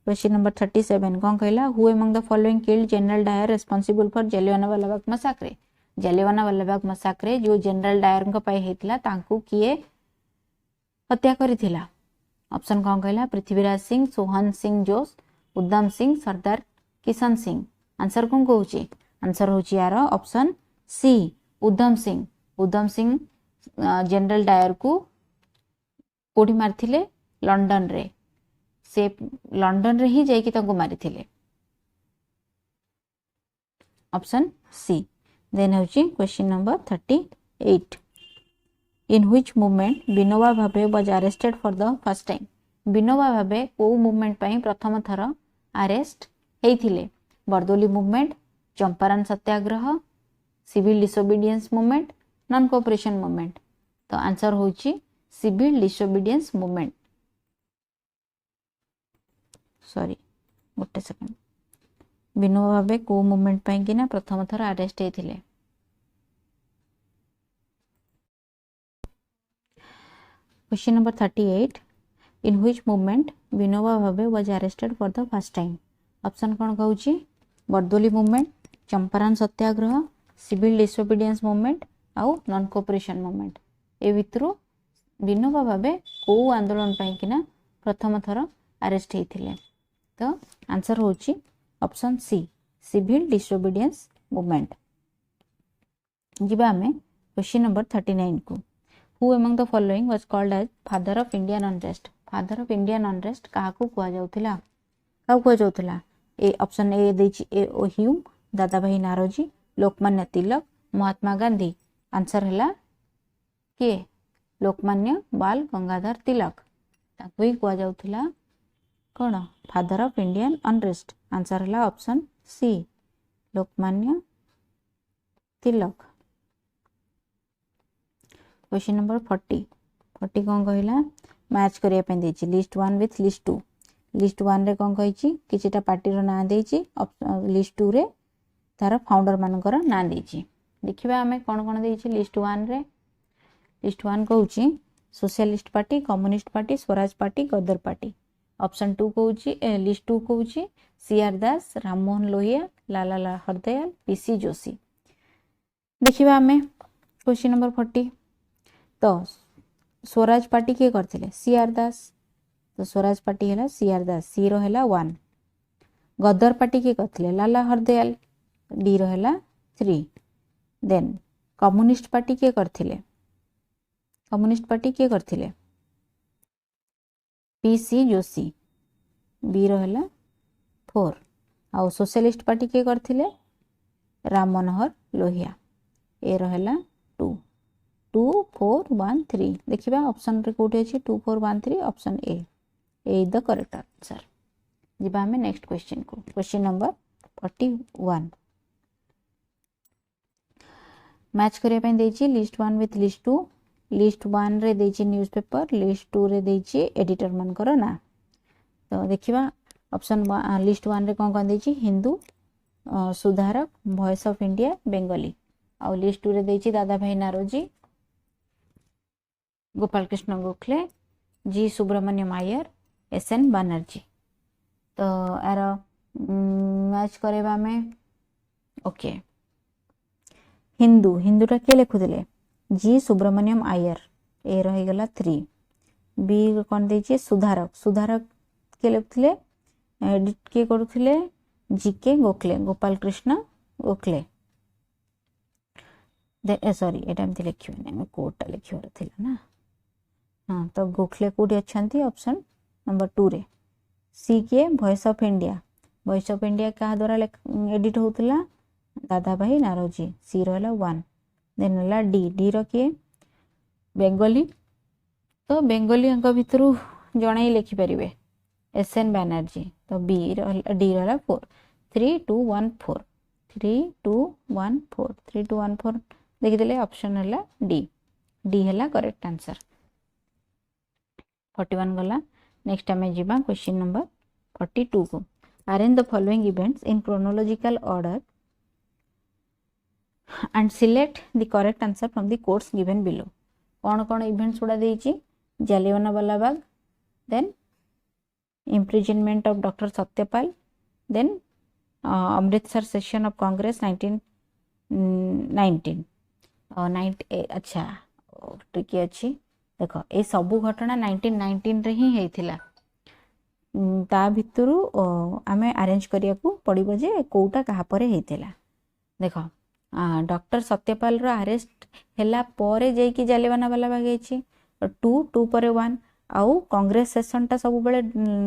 क्वेश्चन नंबर 37 कौन कहला who among the following killed General Dyer responsible for Jallianwala Bagh massacre. Jallianwala Bagh massacre जो जनरल डायर को पाई हेतला तांकू किए हत्या करिथिला। ऑप्शन कौन कहला पृथ्वीराज सिंह, सोहन सिंह जोश, उद्यम सिंह, सरदार किशन सिंह। आंसर कौन कहूची आंसर होची यार ऑप्शन सी उद्यम सिंह जनरल डायर को कोठी मारथिले लंडन रे। से लंडन रे ही जाइकी तांको मारिथिले। Option C. देन होची question number 38 in which movement Vinoba Bhave was arrested for the first time. Vinoba Bhave को मूवमेंट पाई प्रथम थर अरेस्ट हेइथिले। Bardoli movement, Champaran Satyagraha, civil disobedience movement non cooperation movement तो आंसर होची सिविल डिसोबीडियंस मूवमेंट सॉरी गोटे सेकंड विनोबा भावे को मूवमेंट पाई कि ना प्रथम थर अरेस्ट होते question number 38 in which movement Vinoba Bhave was arrested for the first time option कौन कहूँ Bardoli movement Champaran Satyagraha civil disobedience movement आउ नॉन कोऑपरेशन मूवमेंट ए भितर विनोबा भावे को आंदोलन पाई कि ना प्रथम थर अरेस्ट होते तो आंसर होची option C civil disobedience movement जिबा हमें क्वेश्चन नंबर 39 को who among the following was called as father of Indian unrest काहा को कुआ जाउथिला A option A देची A O Hume दादा भाई नारोजी लोकमान्य तिलक महात्मा गांधी आंसर हैला के लोकमान्य बाल गंगाधर तिलक ताकू ही कुआ जाउथिला कौन father of Indian unrest answer है option C Lokmanya Tilak question number 40 कौन कहला मैच करिया पे देछि लिस्ट 1 विथ लिस्ट 2 लिस्ट 1 रे कौन कहिछि किछिटा पार्टी रो ना देछि लिस्ट 2 रे तार फाउंडर मानकर ना देछि देखिबा हमें कौन देछि लिस्ट 1 रे लिस्ट 1 कहूछि socialist party communist party Swaraj party Ghadar party option 2 कहूछि लिस्ट 2 कहूछि सीआर दास राममोहन लोहिया लाला हरदयाल पीसी जोशी देखिबा हमें क्वेश्चन नंबर 40 तो स्वराज पार्टी के करथिले सीआर दास तो स्वराज पार्टी हैला सीआर दास सी रो हैला 1 गदर पार्टी के करथिले लाला हरदयाल डी रो हैला 3 देन कम्युनिस्ट पार्टी के करथिले पीसी जोशी बी रो हैला 4 आउ सोशलिस्ट पार्टी के करथिले राम मनोहर लोहिया ए रो हैला 2 2 4 1 3 देखिबा ऑप्शन रे कोठी अछि 2 4 1 3 option A is the correct answer जिबा हमें नेक्स्ट क्वेश्चन को क्वेश्चन नंबर 41 मैच करे पे देछि लिस्ट 1 विथ लिस्ट 2 लिस्ट 1 रे देछि न्यूज़पेपर लिस्ट 2 रे देछि एडिटर मन करो ना तो देखिबा ऑप्शन लिस्ट 1 रे कौन देछि हिंदू सुधारक वॉइस ऑफ इंडिया बेंगली आ लिस्ट 2 रे देछि Dadabhai Naoroji Gopal Krishna Gokhale G Subramaniam Iyer SN Banerjee तो यार मैच करेबा में ओके हिंदूटा किए लिखुले जी सुब्रमण्यम आयर ए रही गला 3 बी कौन देछि सुधारक के लिखुले एडिट के करुले जीके गोखले गोपाल कृष्ण गोखले सॉरी एटा एमती लिखिबे नै कोडटा लिखिबार थिला ना हाँ तो गोखले कोडी अच्छांती ऑप्शन नंबर 2 रे सी के वॉइस ऑफ इंडिया का द्वारा एडिट होतला दादा भाई नारोजी सी रहला 1 देन हला डी रो के बेंगली तो बेंगली अंक भितरु जणाई लिखि परिबे एसएन बनर्जी तो बी डी रहला 4 3 2 1 4 3 2 1 4 3 2 1 4 देखि देले ऑप्शन हला डी हला करेक्ट आंसर 41 गला नेक्स्ट हमें जीवा क्वेश्चन नंबर 42 को arrange the following events in chronological order and select the correct answer from the quotes given below कौन इवेंट्स गुड़ा देछि Jallianwala Bagh then imprisonment of Dr. Satyapal then Amritsar session of Congress 1919 अच्छा टिके अच्छी देख ए सबू घटना 1919 रे ही हेतिला ता भितरु आमे अरेंज करिया को पड़िबो जे कोउटा कहा परे हेतिला देख डॉक्टर सत्यपाल रो अरेस्ट हैला परे जे कि जालियानवाला बाग हेछि 2 परे 1 आउ कांग्रेस सेशन टा सब बेले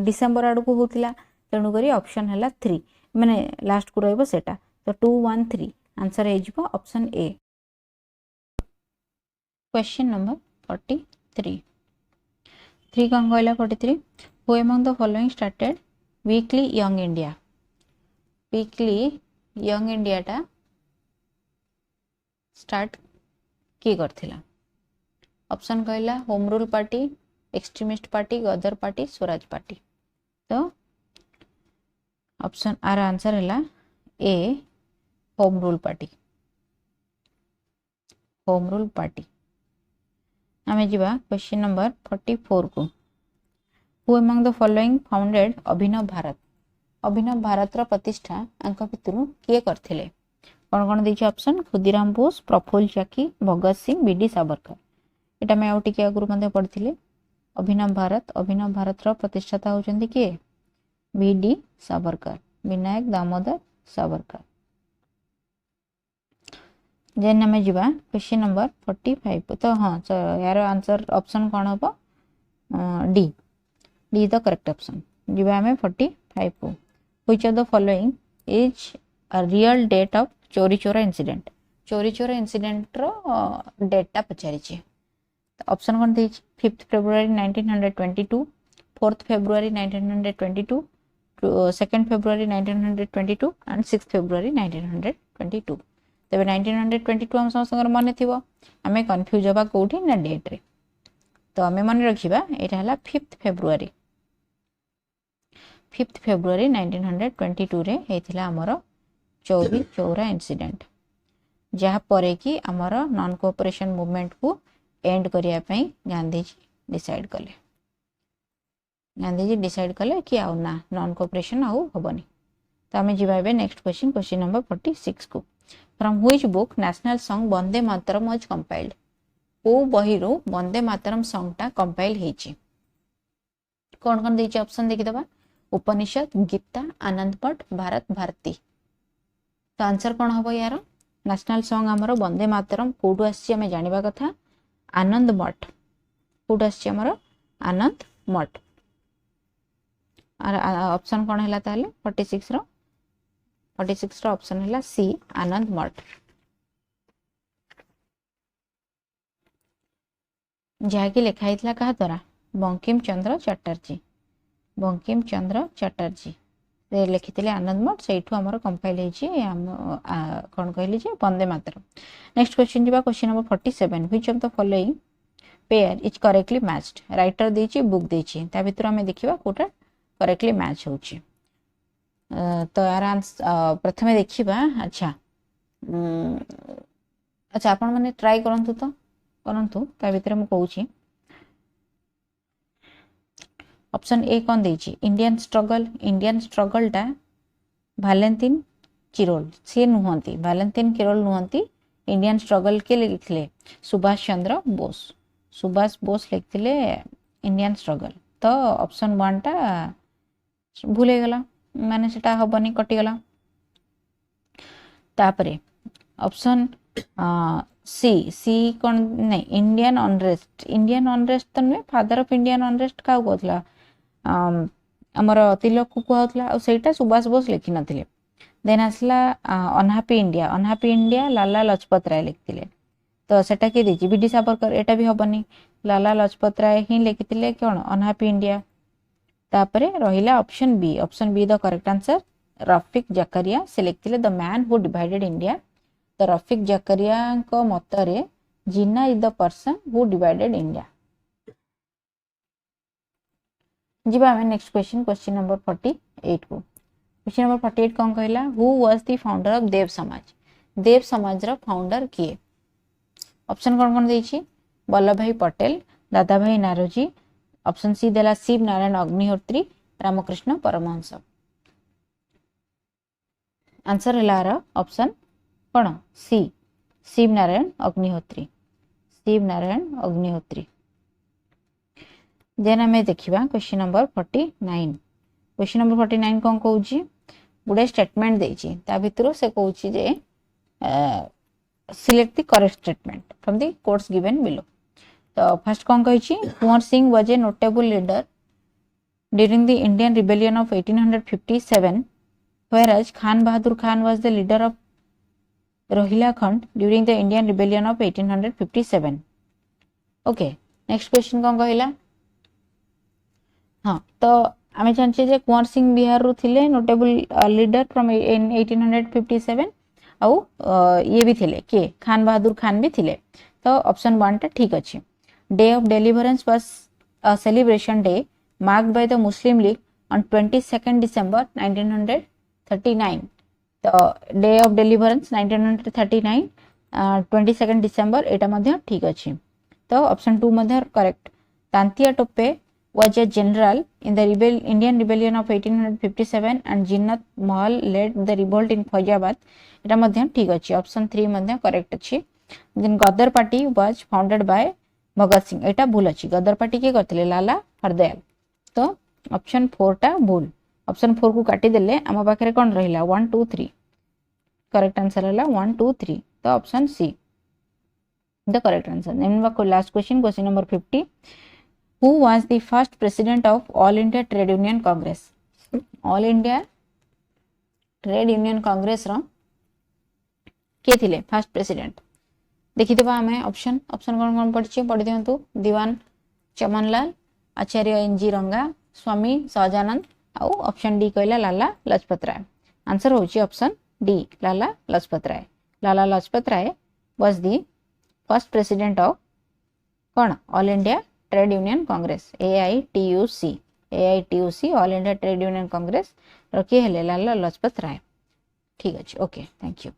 डिसेंबर आड़ को होतिला तेणु करी ऑप्शन हैला 3 माने लास्ट को रहबो सेटा तो 2 1 3 आंसर हे जिवो ऑप्शन ए क्वेश्चन नंबर 43 3 कौन कहला 43 who among the following started weekly Young India टा स्टार्ट किए करथिला ऑप्शन कहला home rule party extremist party Ghadar party Swaraj party तो ऑप्शन आर आंसर है ए होम रूल पार्टी आमे जिबा क्वेश्चन नंबर 44 को who among the following founded Abhinav Bharat रो प्रतिष्ठा अंक भितरु किए करथिले कोन कोन दैछि ऑप्शन खुदीराम बोस प्रफुल्ल चाकी भगत सिंह बीडी सावरकर एटा मैं आउटी के आगुरु मध्ये पढिथिले अभिनव भारत रो प्रतिष्ठाता होचंदी किए बीडी सावरकर विनायक दामोदर सावरकर जेन हमें जिबा क्वेश्चन नंबर 45 तो हां यार आंसर ऑप्शन कोन होबो डी द करेक्ट ऑप्शन जिबा हमें 45 को which of the following is a real date of Chauri Chaura incident row data पचारि छी ऑप्शन कोन दै छी 5th February 1922 4th February 1922 2nd February 1922 and 6th February 1922 तबे 1922 हम समस्त मन थिबो हमें कंफ्यूज होबा कोठी ना डेट रे तो हमें मन रखिबा एटा हला 5th फेब्रुअरी 1922 रे हेथिला हमर चोरी चोरा इंसिडेंट जहा परे कि हमर नॉन कोऑपरेशन मूवमेंट को एंड करिया पई गांधी जी डिसाइड कले कि आउ ना नॉन कोऑपरेशन आउ होबनी तो हमें जिबाबे नेक्स्ट क्वेश्चन नंबर 46 को from which book national song Vande Mataram was compiled ओ बहिरो वंदे मातरम सॉन्ग टा कंपाइल हेची कोन कोन दैछि ऑप्शन देखि दबा उपनिषद गीता आनंद मठ भारत भारती तो आंसर कोन हबो यार नेशनल सॉन्ग हमरो वंदे मातरम कोडु आछि हमें जानिबा कथा आनंद मठ कोडु आछि हमरो आनंद मठ ऑप्शन कोन हैला ताले 46 रो ऑप्शन हैला सी आनंद मठ जहाँकि लिखा हितला कहा द्वारा बंकिम चंद्र चटर्जी से लिखिथिले आनंद मठ सेठू हमर कंपाइल हेछि कोन कहली जे वंदे मातरम नेक्स्ट क्वेश्चन जिबा question number 47 which of the following pair is correctly matched writer देछि बुक देछि ता भितर हमें देखिबा कोटा करेक्टली मैच होछि तो यार प्रथमे देखिबा अच्छा आपण माने ट्राई करंतु ता भितर हम कहूछि ऑप्शन ए कौन देछि इंडियन स्ट्रगल टा वैलेंटाइन किरोल से नुहंती वैलेंटाइन किरोल नुहंती इंडियन स्ट्रगल के लिखले सुभाष चंद्र बोस लिखले इंडियन स्ट्रगल तो ऑप्शन 1 टा भूले गला माने सेटा हबनी कटि गला तापरे ऑप्शन सी कौन नहीं इंडियन अनरेस्ट तो नुहे फादर ऑफ इंडियन अनरेस्ट का कहला हमर तिलक को कहला सेटा सुभाष बोस लिखि नथिले देन आसला अनहैप्पी इंडिया लाला लजपत राय लिखिले तो सेटा के देछि बीडी सावरकर एटा भी हबनी लाला लजपत राय ही लिखिले कोन अनहैप्पी इंडिया तापरे रहिला option B the correct answer Rafiq Zakaria से लिखिले the man who divided India तो रफीक जकरिया को मतरे Jinnah is the person who divided India जिबा हमें नेक्स्ट क्वेश्चन नंबर 48 को क्वेश्चन नंबर 48 कौन कहला who was the founder of Dev Samaj रो फाउंडर किए ऑप्शन कौन देछि वल्लभ भाई पटेल दादा भाई नारोजी ऑप्शन सी देला शिव नारायण अग्निहोत्री रामकृष्ण परमहंस आंसर हैला ऑप्शन कौन सी शिव नारायण अग्निहोत्री देन हमें देखिबा क्वेश्चन नंबर 49 कौन कहूची गुडे स्टेटमेंट देछि ता भितरो से कहूची जे select the correct statement from the quotes given below तो फर्स्ट कौन कहूची Kunwar Singh was a notable leader during the Indian rebellion of 1857 whereas Khan Bahadur Khan was the leader of Rohilkhand during the Indian rebellion of 1857 okay next question कौन कहला हाँ तो आमे जानछे जे कुंवर सिंह बिहार रु थिले नोटेबल लीडर फ्रॉम 1857 आउ ये भी थिले के खान बहादुर खान भी थिले तो ऑप्शन 1 टा ठीक अछि day of deliverance was a celebration day marked by the Muslim league on 22 December 1939 तो डे ऑफ डेलिवरेंस 1939 22 डिसेंबर एटा मध्ये ठीक अछि तो ऑप्शन 2 मध्ये correct Tantia Tope was a general in the Indian rebellion of 1857 and Jinnat Mahal led the revolt in Faizabad एटा मध्ये ठीक अछि option 3 मध्ये करेक्ट अछि then Ghadar party was founded by Bhagat Singh एटा भूल अछि गदर पार्टी के करथिले लाला हरदयाल तो ऑप्शन 4 टा भूल ऑप्शन 4 को काटी देले हम पाखरे कोन रहिला 1 2 3 करेक्ट आंसर हला 1 2 3 तो option C the correct answer then last question number 50 who was the first president of all india trade union congress all india trade union congress रो के थिले फर्स्ट प्रेसिडेंट देखि देबा हमें ऑप्शन कोन पढछि पढि दियंतु दीवान चमनलाल आचार्य एनजी रंगा स्वामी सहजानंद आउ ऑप्शन डी कहला Lala Lajpat Rai answer होछि option D Lala Lajpat Rai was the first president of कोन All India Trade Union Congress AITUC All India Trade Union Congress रखी हेले लाला लजपत राय ठीक अछि ओके थैंक यू।